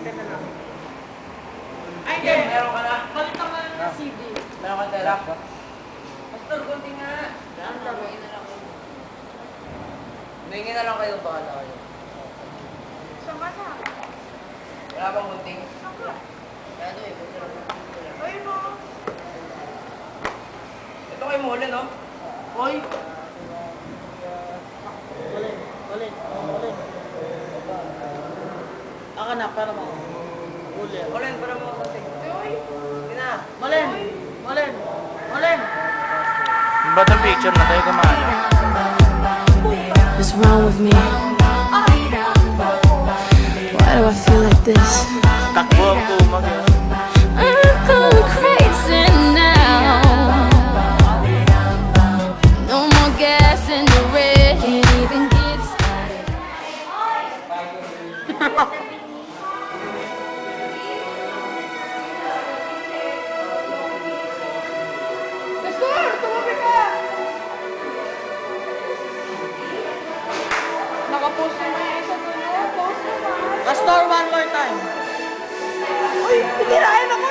ka na lang. Ay, Okay, meron ka na. balik ka na ng CD. Meron ka tela. Pastor, konti nga. Ang dami. Humingi na lang kayo, bahala kayo. Sama na. Wala bang gunting? Sama. Kaya ito eh, gunting lang. Ay, no. Ito kayo muli, no? Hoy. Ulit. Aka na, para mo. Ulit. Ulen, para mo konti. Hoy. Sige na. Malen! Ba't ang picture na tayo kumana? What's wrong with me? Why do I feel like this? Takbo ang tumag yun. I'm going crazy now. No more gas in the red. Can't even get started. Pastor, tumabi ka! Nakapost na na yung isa doon. Post na ba? Pastor, one more time. Uy, titirahin ako!